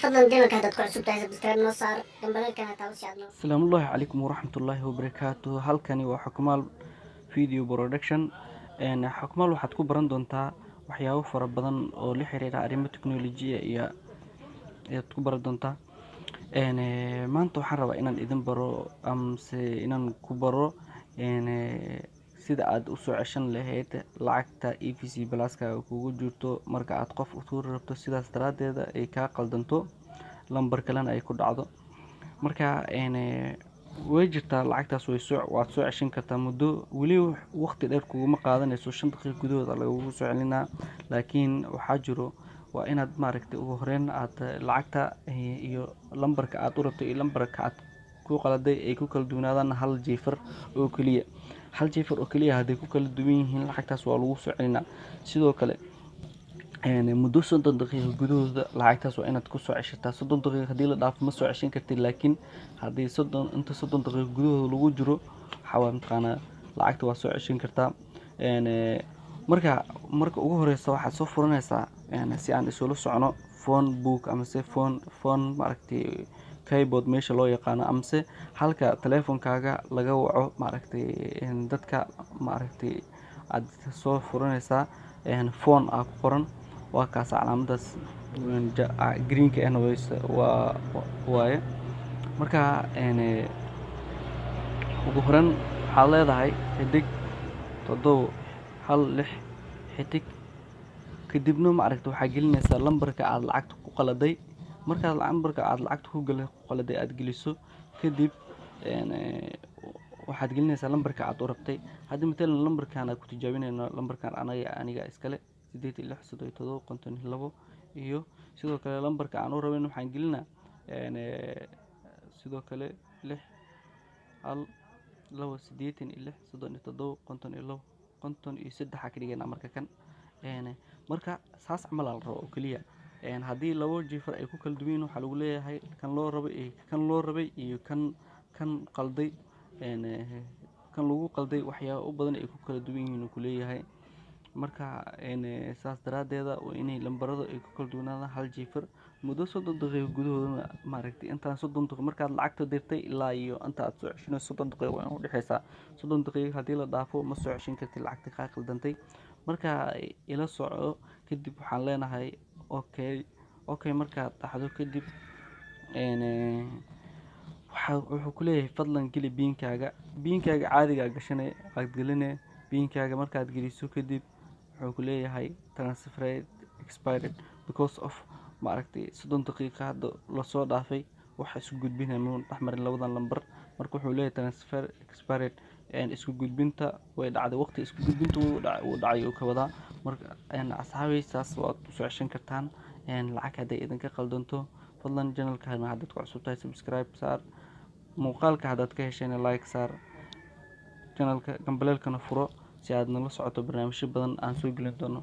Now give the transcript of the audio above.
fadlan janalka haddaad ku cusub tahay subscribe noo saar gambalelkana taa u socodno. السلام الله عليكم ورحمة الله وبركاته. halkani waa Xukmaal Video Production. Xukmaal waxaad ku baran doontaa waxyaabo fara badan oo la xiriira arrimaha teknolojiyadda iyo ayaad ku baran doontaa. maanta waxaan rabaa inaan idin baro amse inaan ku baro sida aad u soo ceshan lahayd lacagta EVC Plus-ka kugu jirto marka aad qof u tuuri rabto, sidaas daraadeed ay ka qaldanto lambar kalena ay ku dhacdo. marka way jirtaa lacagtaas waad soo ceshan kartaa muddo weli waqti dheer kuguma qaadanayso 5 daqiiqo gudahood lagugu soo celinaa. laakiin waxaa jiro waa inaad maaragtay ugu horeyn aad lacagta iyo lambarka aad u rabto iyo lambarka aad ku qaladay ay ku kala duwanaadaan hal jeefar oo kaliya hadday ku kala duwan yihiin lacagtaas waa lagu soo celinaa. sidoo kale muddo 30 daqiiqo gudahooda lacagtaas waa inaad ku soo ceshataa. 30 daqiiqo haddii la dhaafo ma soo ceshan kartid, laakiin haddii 30 daqiiqo gudahooda lagu jiro waxaa mataqaanaa lacagta waa soo ceshan kartaa. marka ugu horeysa waxaad soo furanaysaa si aan isula socono phone book amase phone maaragtay keyboard meesha loo yaqaano amase halka taleefankaaga laga waco maaragtay dadka maaragtay aad soo furanaysaa phone ku qoran waa kaas calaamadaas greenka ahna waaye. marka ugu horeyn waxaad leedahay xidig 716 xidig, kadibna maaragtay waxaad gelinaysaa lambarka aad lacagta ku qaladay. markaad lambarka aad lacagta ku qaladay aad geliso kadib waxaad gelinaysaa lambarka aad u rabtay. haddii matalan lambarkan aad ku tijaabinayno lambarkan aniga iskale 867752 iyo sidoo kale lambarka aan u rabin waxaan gelinaa sidoo kale 612863752 ka dhigana marka kan marka saas camal la rabo oo kaliya. haddii labo jeefar ay ku kala duwan yihiin waxaa lagu leeyahay kan loo rabay iyo kan qalday kan lagu qalday waxyaabo badan ay ku kala duwan yihiin ku leeyahay. marka saas daraadeeda waa inay lambarada ay ku kala duwanaadaan hal jeefar muddo 30 daqiiqo gudahooda. maaragtay intaan 30 daqiiqo markaad lacagta dirtay ilaa iyo inta aad soo ceshanayso 30 daqiiqo waa u dhaxaysaa. 30 daqiiqo haddii la dhaafo ma soo ceshan kartid lacagta ka qaldantay. marka ila soco kadib waxaan leenahay okay markaad dhaxdo kadib wuxuu ku leeyahay fadlan geli biinkaaga caadiga gashanay aad gelinay biinkaaga. markaad geliso kadib wuxuu ku leeyahay transfer expired because of maaragtay 30 daqiiqo hadda la soo dhaafay waxa isku gudbinaya ma dhaxmarin labadan lambar. marka wuxuu leeyahay transfer expired isku gudbinta way dhacday, waqti isku gudbinta uu dhacay oo ka wada. marka asxaabaysaas waad u soo ceshan kartaan lacag hadday idinka qaldanto. fadlan channelka haddaad ku cusub tahay subscribe saar, muuqaalka haddaad ka heshayna like saar, channelka gambalelkana furo si aad nala socoto barnaamijyo badan aan soo gelin doono.